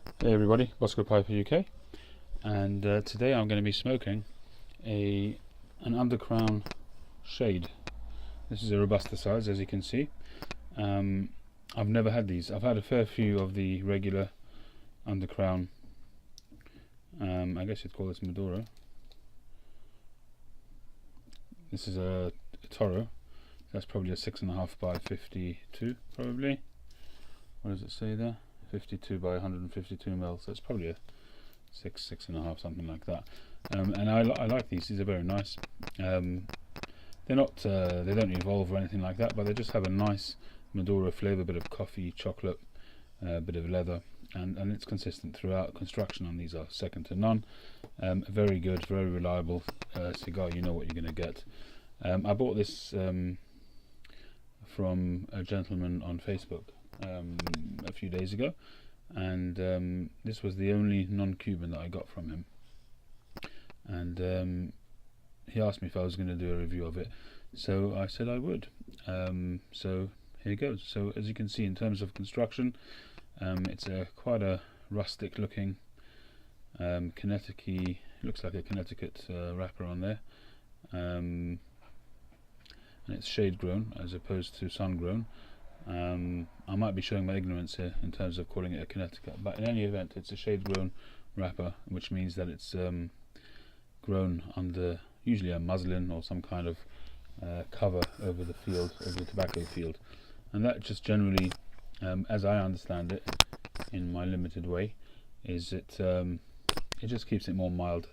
Hey everybody, Bosco Piper UK, and today I'm going to be smoking an Undercrown Shade. This is a Robusta size, as you can see. I've never had these. I've had a fair few of the regular Undercrown. I guess you'd call this Maduro. This is a Toro. That's probably a 6.5 by 52, probably. What does it say there? 52 by 152 mils. So it's probably a 6.5, something like that. And I like these. These are very nice. They're not. They don't evolve or anything like that, but they just have a nice Maduro flavour, bit of coffee, chocolate, bit of leather, and it's consistent throughout. Construction on these are second to none. Very good, very reliable cigar. You know what you're going to get. I bought this from a gentleman on Facebook a few days ago, and this was the only non-Cuban that I got from him, and he asked me if I was going to do a review of it, so I said I would. So here goes. So as you can see, in terms of construction, it's quite a rustic looking Connecticut, looks like a Connecticut wrapper on there, and it's shade grown as opposed to sun grown. I might be showing my ignorance here in terms of calling it a Connecticut, but in any event, it's a shade grown wrapper, which means that it's grown under usually a muslin or some kind of cover over the field, over the tobacco field, and that just generally, as I understand it in my limited way, is it just keeps it more mild.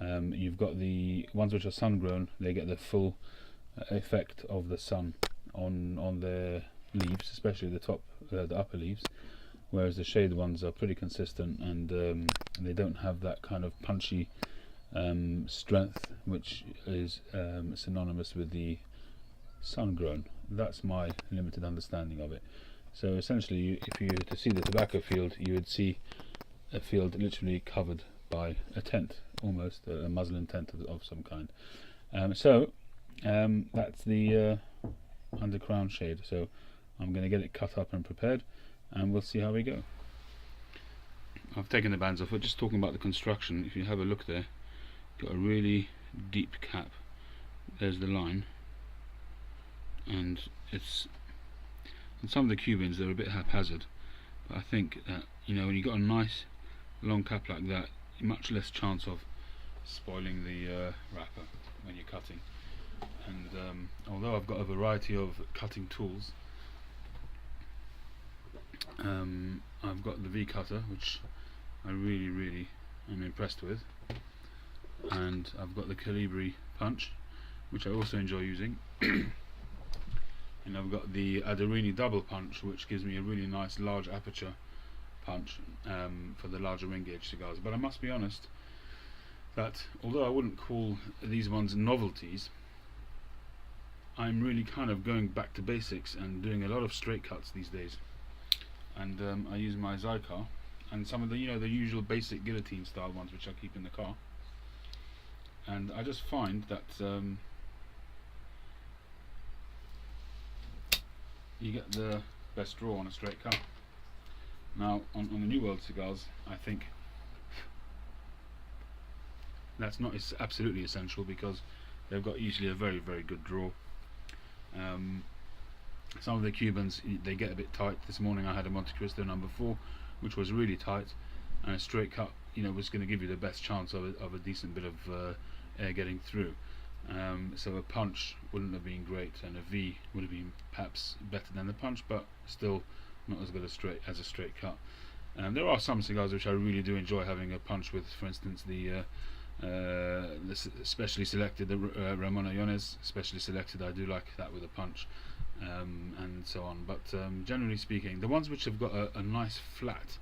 You've got the ones which are sun grown, they get the full effect of the sun on their leaves, especially the upper leaves, whereas the shade ones are pretty consistent, and they don't have that kind of punchy strength which is synonymous with the sun grown. That's my limited understanding of it. So essentially, if you were to see the tobacco field, you would see a field literally covered by a tent, almost a muslin tent of some kind. That's the Undercrown Shade. So I'm going to get it cut up and prepared, and we'll see how we go. I've taken the bands off. We're just talking about the construction. If you have a look there, got a really deep cap. There's the line, and some of the Cubans, they're a bit haphazard, but I think that, you know, when you've got a nice long cap like that, much less chance of spoiling the wrapper when you're cutting. And although I've got a variety of cutting tools, I've got the V cutter, which I really am impressed with, and I've got the Calibri punch, which I also enjoy using, and I've got the Aderini double punch, which gives me a really nice large aperture punch for the larger ring gauge cigars. But I must be honest that although I wouldn't call these ones novelties, I'm really kind of going back to basics and doing a lot of straight cuts these days. And I use my Zycar and some of the, the usual basic guillotine style ones which I keep in the car, and I just find that you get the best draw on a straight cut. Now on the New World cigars, I think that's not absolutely essential, because they've got usually a very good draw. Some of the Cubans, they get a bit tight. This morning I had a Monte Cristo number 4, which was really tight, and a straight cut, was going to give you the best chance of a decent bit of air getting through. So a punch wouldn't have been great, and a V would have been perhaps better than the punch, but still not as good as a straight cut. There are some cigars which I really do enjoy having a punch with. For instance, the specially selected, the Ramon Allones specially selected, I do like that with a punch, and so on. But generally speaking, the ones which have got a nice flat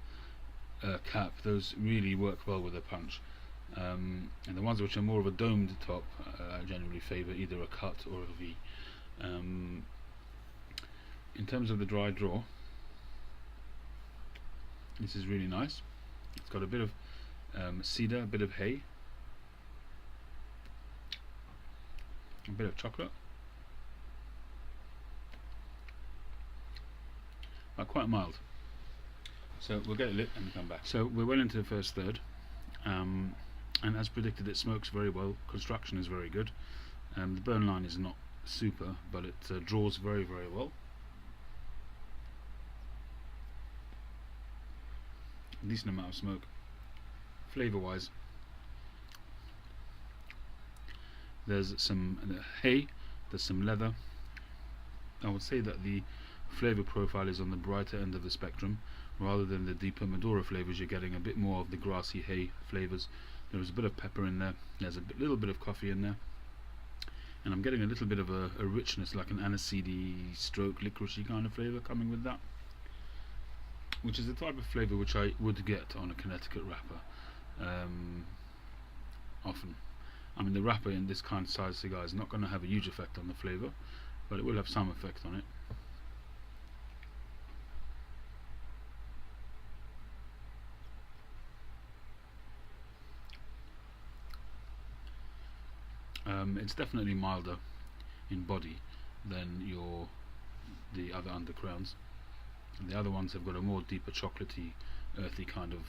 cap, those really work well with a punch, and the ones which are more of a domed top, I generally favour either a cut or a V. In terms of the dry draw, this is really nice. It's got a bit of cedar, a bit of hay, a bit of chocolate, but quite mild. So we'll get it lit and come back. So we're well into the first third, and as predicted, it smokes very well. Construction is very good. The burn line is not super, but it draws very, very well. A decent amount of smoke. Flavor-wise, there's some hay, there's some leather. I would say that the flavor profile is on the brighter end of the spectrum, rather than the deeper Maduro flavors. You're getting a bit more of the grassy hay flavors. There's a bit of pepper in there, there's a little bit of coffee in there, and I'm getting a little bit of a richness, like an aniseedy stroke licoricey kind of flavor coming with that, which is the type of flavor which I would get on a Connecticut wrapper often. I mean, the wrapper in this kind of size cigar is not going to have a huge effect on the flavor, but it will have some effect on it. It's definitely milder in body than the other undercrowns. And the other ones have got a more deeper chocolatey, earthy kind of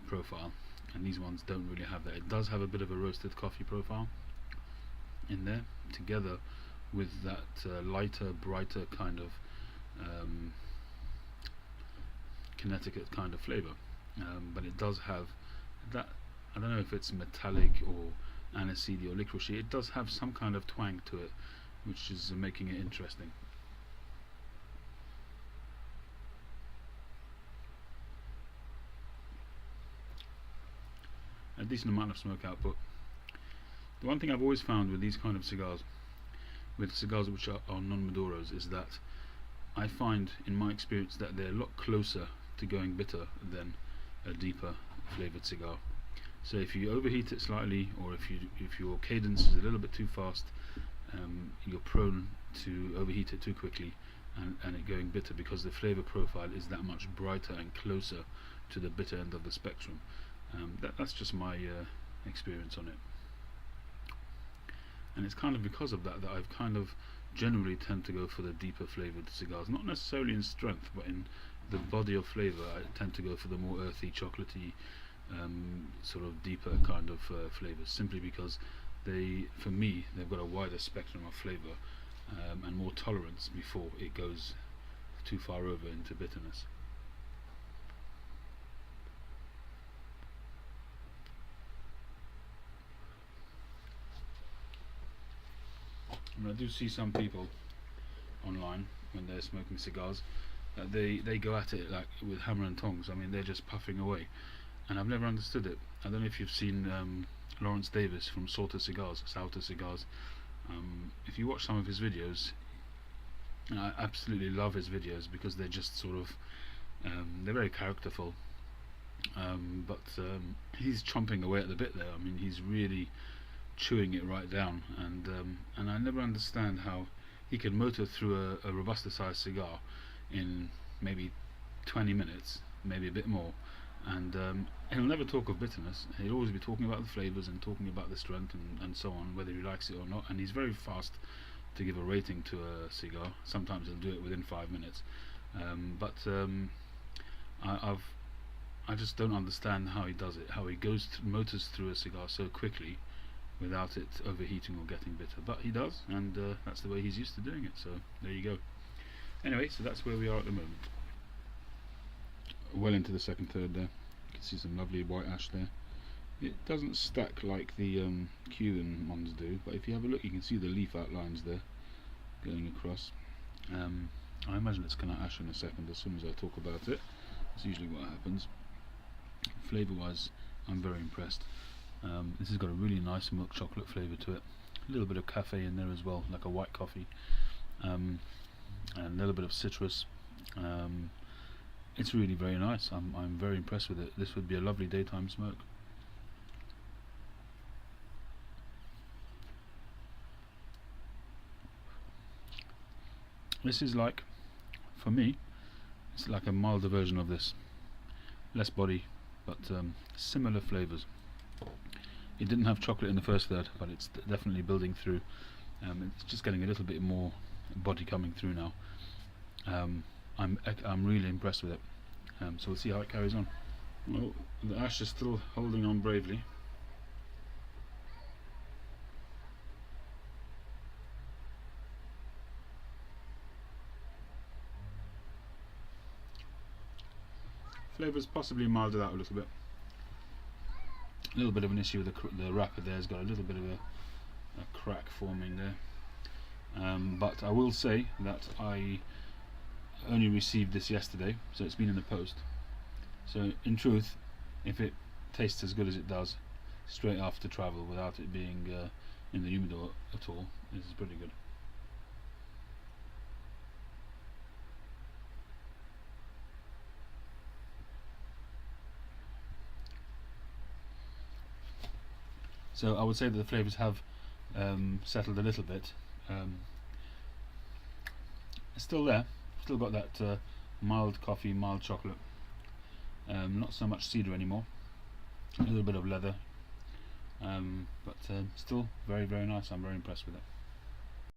profile, and these ones don't really have that. It does have a bit of a roasted coffee profile in there, together with that lighter, brighter kind of Connecticut kind of flavor, but it does have that. I don't know if it's metallic or aniseedy or licoricey. It does have some kind of twang to it, which is making it interesting. A decent amount of smoke output. The one thing I've always found with these kind of cigars, with cigars which are non-Maduros, is that I find, in my experience, that they're a lot closer to going bitter than a deeper flavored cigar. So if you overheat it slightly, or if your cadence is a little bit too fast, you're prone to overheat it too quickly and it going bitter, because the flavor profile is that much brighter and closer to the bitter end of the spectrum. That's just my experience on it, and it's kind of because of that I've kind of generally tend to go for the deeper flavored cigars, not necessarily in strength, but in the body of flavor. I tend to go for the more earthy, chocolatey, sort of deeper kind of flavors, simply because for me, they've got a wider spectrum of flavor and more tolerance before it goes too far over into bitterness. And I do see some people online, when they're smoking cigars, that they go at it like with hammer and tongs. I mean, they're just puffing away, and I've never understood it. I don't know if you've seen Lawrence Davis from Sauter Cigars. If you watch some of his videos, and I absolutely love his videos because they're just sort of they're very characterful, but he's chomping away at the bit there. I mean, he's really chewing it right down, and I never understand how he can motor through a Robusta sized cigar in maybe 20 minutes, maybe a bit more, and he'll never talk of bitterness. He'll always be talking about the flavors and talking about the strength and so on, whether he likes it or not. And he's very fast to give a rating to a cigar. Sometimes he'll do it within 5 minutes, I just don't understand how he does it, how he motors through a cigar so quickly without it overheating or getting bitter. But he does, and that's the way he's used to doing it, so there you go. Anyway, so that's where we are at the moment. Well into the second third there. You can see some lovely white ash there. It doesn't stack like the Cuban ones do, but if you have a look, you can see the leaf outlines there going across. I imagine it's going to ash in a second as soon as I talk about it. That's usually what happens. Flavour wise, I'm very impressed. This has got a really nice milk chocolate flavour to it. A little bit of cafe in there as well, like a white coffee, and a little bit of citrus. It's really very nice. I'm very impressed with it. This would be a lovely daytime smoke. This is like, for me, it's like a milder version of this. Less body, but similar flavours. It didn't have chocolate in the first third, but it's definitely building through. It's just getting a little bit more body coming through now. I'm really impressed with it. So we'll see how it carries on. Well, the ash is still holding on bravely. Flavour's possibly milded out a little bit. A little bit of an issue with the wrapper there, has got a little bit of a crack forming there. But I will say that I only received this yesterday, so it's been in the post. So in truth, if it tastes as good as it does straight after travel without it being in the humidor at all, this is pretty good. So I would say that the flavours have settled a little bit. It's still there, still got that mild coffee, mild chocolate. Not so much cedar anymore, a little bit of leather, but still very, very nice. I'm very impressed with it.